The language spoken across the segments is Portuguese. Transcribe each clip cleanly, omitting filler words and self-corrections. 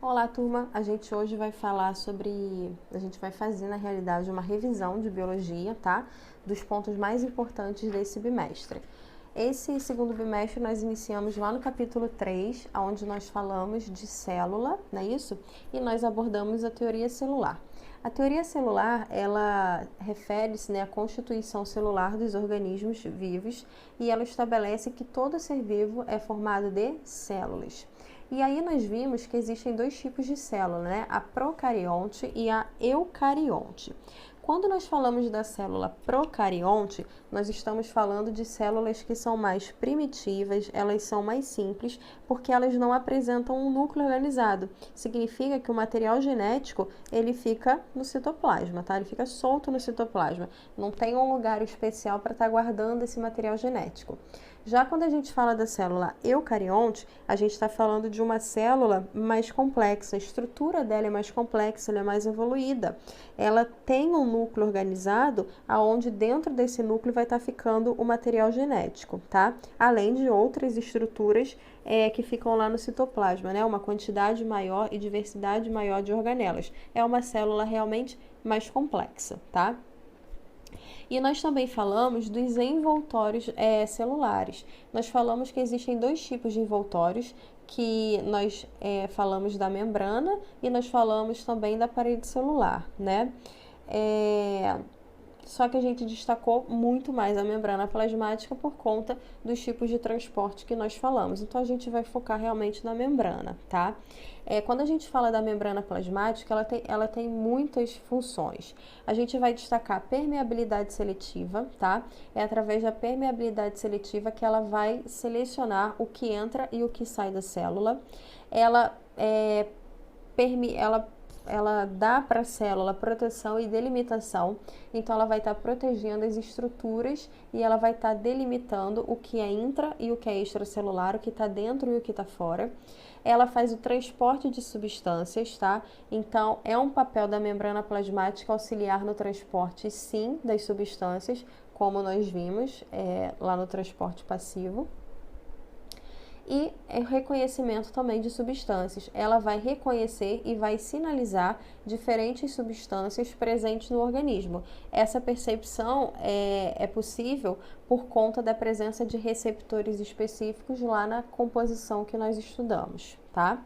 Olá, turma! A gente hoje vai falar a gente vai fazer, na realidade, uma revisão de biologia, tá? Dos pontos mais importantes desse bimestre. Esse segundo bimestre nós iniciamos lá no capítulo 3, onde nós falamos de célula, não é isso? E nós abordamos a teoria celular. A teoria celular, ela refere-se, né, à constituição celular dos organismos vivos e ela estabelece que todo ser vivo é formado de células. E aí nós vimos que existem dois tipos de célula, né? A procarionte e a eucarionte. Quando nós falamos da célula procarionte, nós estamos falando de células que são mais primitivas, elas são mais simples, porque elas não apresentam um núcleo organizado. Significa que o material genético, ele fica no citoplasma, tá? Ele fica solto no citoplasma. Não tem um lugar especial para estar guardando esse material genético. Já quando a gente fala da célula eucarionte, a gente está falando de uma célula mais complexa, a estrutura dela é mais complexa, ela é mais evoluída. Ela tem um núcleo organizado, aonde dentro desse núcleo vai estar ficando o material genético, tá? Além de outras estruturas que ficam lá no citoplasma, né? Uma quantidade maior e diversidade maior de organelas. É uma célula realmente mais complexa, tá? E nós também falamos dos envoltórios celulares. Nós falamos que existem dois tipos de envoltórios, que nós falamos da membrana e nós falamos também da parede celular, né? Só que a gente destacou muito mais a membrana plasmática por conta dos tipos de transporte que nós falamos. Então, a gente vai focar realmente na membrana, tá? Quando a gente fala da membrana plasmática, ela tem muitas funções. A gente vai destacar a permeabilidade seletiva, tá? É através da permeabilidade seletiva que ela vai selecionar o que entra e o que sai da célula. Ela dá para a célula proteção e delimitação, então ela vai estar protegendo as estruturas e ela vai estar delimitando o que é intra e o que é extracelular, o que está dentro e o que está fora. Ela faz o transporte de substâncias, tá? Então, é um papel da membrana plasmática auxiliar no transporte, sim, das substâncias, como nós vimos lá no transporte passivo. E reconhecimento também de substâncias. Ela vai reconhecer e vai sinalizar diferentes substâncias presentes no organismo. Essa percepção é possível por conta da presença de receptores específicos lá na composição que nós estudamos, tá?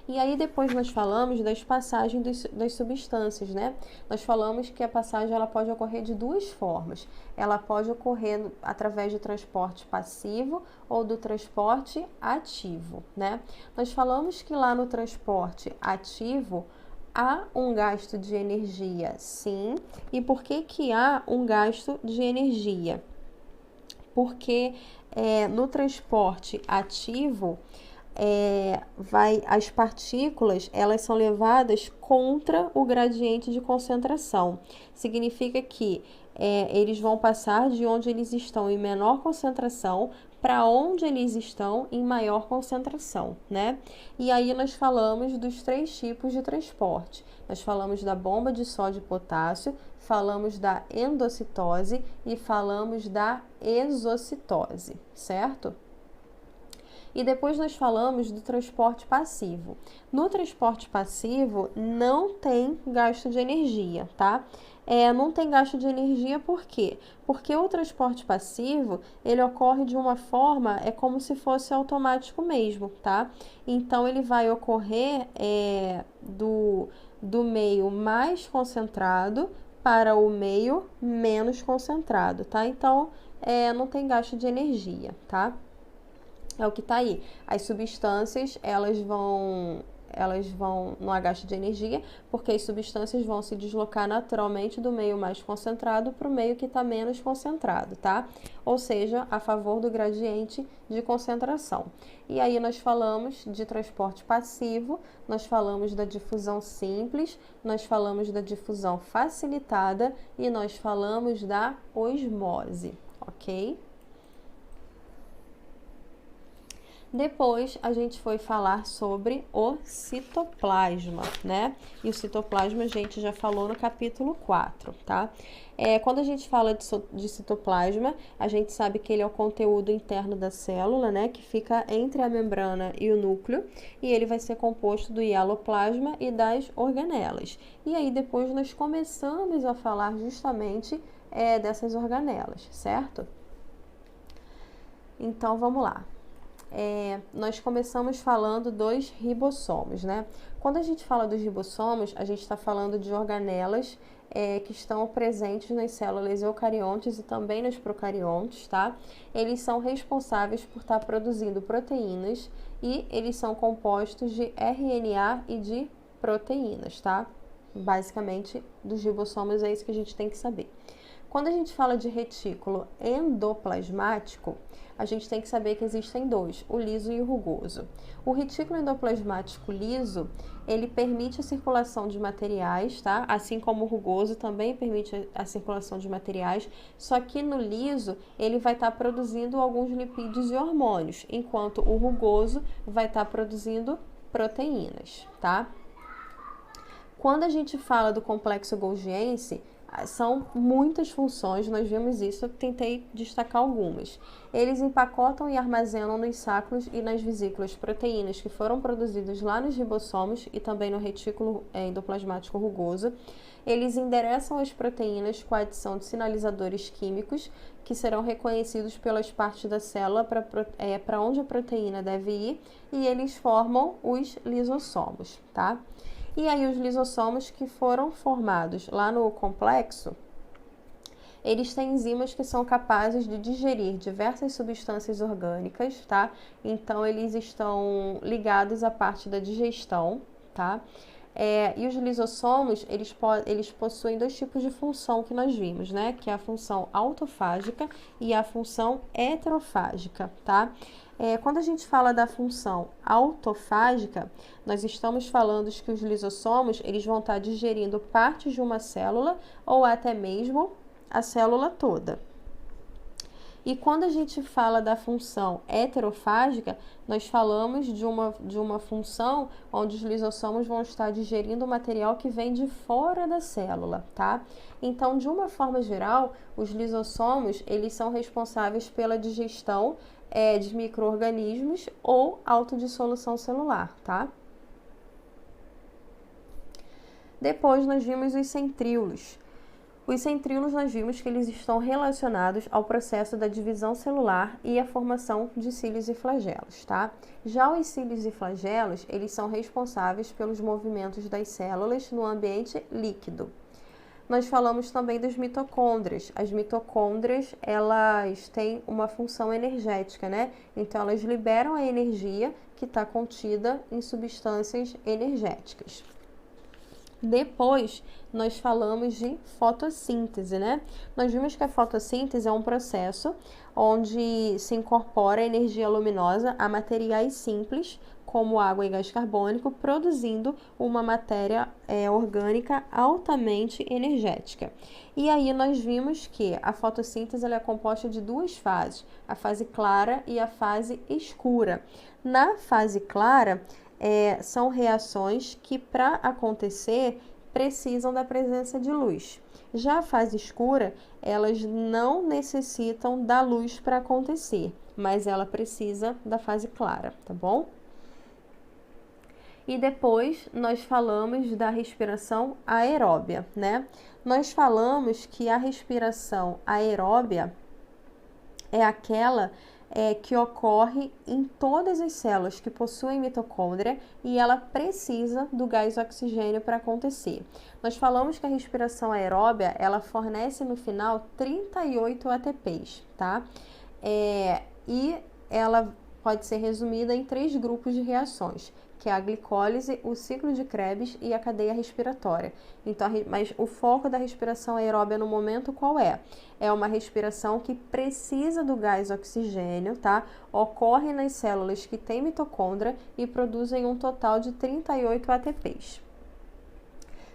E aí depois nós falamos das passagens das substâncias, né? Nós falamos que a passagem ela pode ocorrer de duas formas. Ela pode ocorrer através do transporte passivo ou do transporte ativo, né? Nós falamos que lá no transporte ativo há um gasto de energia, sim. E por que que há um gasto de energia? Porque no transporte ativo, as partículas elas são levadas contra o gradiente de concentração. Significa que eles vão passar de onde eles estão em menor concentração para onde eles estão em maior concentração, né? E aí nós falamos dos três tipos de transporte. Nós falamos da bomba de sódio e potássio, falamos da endocitose e falamos da exocitose, certo? E depois nós falamos do transporte passivo. No transporte passivo não tem gasto de energia, tá? Não tem gasto de energia por quê? Porque o transporte passivo, ele ocorre de uma forma, é como se fosse automático mesmo, tá? Então, ele vai ocorrer do meio mais concentrado para o meio menos concentrado, tá? Então, não tem gasto de energia, tá? É o que está aí. As substâncias, elas vão, não há gasto de energia, porque as substâncias vão se deslocar naturalmente do meio mais concentrado para o meio que está menos concentrado, tá? Ou seja, a favor do gradiente de concentração. E aí nós falamos de transporte passivo, nós falamos da difusão simples, nós falamos da difusão facilitada e nós falamos da osmose, ok? Depois, a gente foi falar sobre o citoplasma, né? E o citoplasma a gente já falou no capítulo 4, tá? Quando a gente fala de citoplasma, a gente sabe que ele é o conteúdo interno da célula, né? Que fica entre a membrana e o núcleo. E ele vai ser composto do hialoplasma e das organelas. E aí, depois, nós começamos a falar justamente dessas organelas, certo? Então, vamos lá. Nós começamos falando dos ribossomos, né? Quando a gente fala dos ribossomos, a gente está falando de organelas que estão presentes nas células eucariontes e também nas procariontes, tá? Eles são responsáveis por estar produzindo proteínas e eles são compostos de RNA e de proteínas, tá? Basicamente, dos ribossomos é isso que a gente tem que saber. Quando a gente fala de retículo endoplasmático, a gente tem que saber que existem dois, o liso e o rugoso. O retículo endoplasmático liso, ele permite a circulação de materiais, tá? Assim como o rugoso também permite a circulação de materiais, só que no liso ele vai estar produzindo alguns lipídios e hormônios, enquanto o rugoso vai estar produzindo proteínas, tá? Quando a gente fala do complexo golgiense, são muitas funções, nós vimos isso, eu tentei destacar algumas. Eles empacotam e armazenam nos sacos e nas vesículas proteínas que foram produzidas lá nos ribossomos e também no retículo endoplasmático rugoso. Eles endereçam as proteínas com a adição de sinalizadores químicos que serão reconhecidos pelas partes da célula para onde a proteína deve ir, e eles formam os lisossomos, tá? E aí os lisossomos que foram formados lá no complexo, eles têm enzimas que são capazes de digerir diversas substâncias orgânicas, tá? Então, eles estão ligados à parte da digestão, tá? E os lisossomos, eles possuem dois tipos de função que nós vimos, né? Que é a função autofágica e a função heterofágica, tá? Quando a gente fala da função autofágica, nós estamos falando que os lisossomos, eles vão estar digerindo partes de uma célula ou até mesmo a célula toda. E quando a gente fala da função heterofágica, nós falamos de uma função onde os lisossomos vão estar digerindo o material que vem de fora da célula, tá? Então, de uma forma geral, os lisossomos, eles são responsáveis pela digestão de micro-organismos ou autodissolução celular, tá? Depois, nós vimos os centríolos. Os centríolos, nós vimos que eles estão relacionados ao processo da divisão celular e a formação de cílios e flagelos, tá? Já os cílios e flagelos, eles são responsáveis pelos movimentos das células no ambiente líquido. Nós falamos também das mitocôndrias. As mitocôndrias, elas têm uma função energética, né? Então, elas liberam a energia que está contida em substâncias energéticas. Depois, nós falamos de fotossíntese, né? Nós vimos que a fotossíntese é um processo onde se incorpora energia luminosa a materiais simples, como água e gás carbônico, produzindo uma matéria orgânica altamente energética. E aí nós vimos que a fotossíntese ela é composta de duas fases, a fase clara e a fase escura. Na fase clara, são reações que, para acontecer, precisam da presença de luz. Já a fase escura, elas não necessitam da luz para acontecer, mas ela precisa da fase clara, tá bom? E depois nós falamos da respiração aeróbia, né? Nós falamos que a respiração aeróbia é aquela que ocorre em todas as células que possuem mitocôndria e ela precisa do gás oxigênio para acontecer. Nós falamos que a respiração aeróbia, ela fornece no final 38 ATPs, tá? E ela pode ser resumida em 3 grupos de reações, que é a glicólise, o ciclo de Krebs e a cadeia respiratória. Então, mas o foco da respiração aeróbia no momento qual é? É uma respiração que precisa do gás oxigênio, tá? Ocorre nas células que têm mitocôndria e produzem um total de 38 ATPs.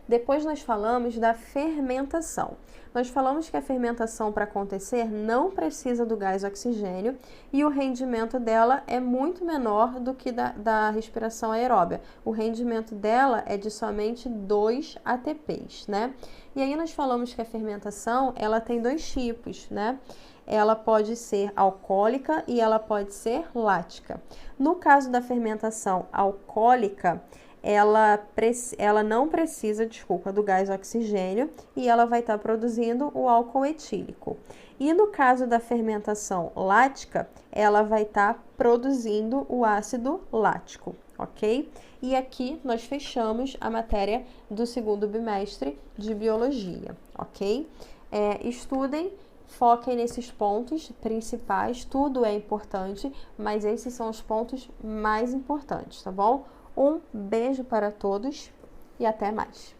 Depois nós falamos da fermentação. Nós falamos que a fermentação, para acontecer, não precisa do gás oxigênio e o rendimento dela é muito menor do que da respiração aeróbia. O rendimento dela é de somente 2 ATPs, né? E aí nós falamos que a fermentação, ela tem 2 tipos, né? Ela pode ser alcoólica e ela pode ser lática. No caso da fermentação alcoólica, ela não precisa, do gás oxigênio e ela vai estar produzindo o álcool etílico. E no caso da fermentação lática, ela vai estar produzindo o ácido lático, ok? E aqui nós fechamos a matéria do segundo bimestre de biologia, ok? Estudem, foquem nesses pontos principais, tudo é importante, mas esses são os pontos mais importantes, tá bom? Um beijo para todos e até mais!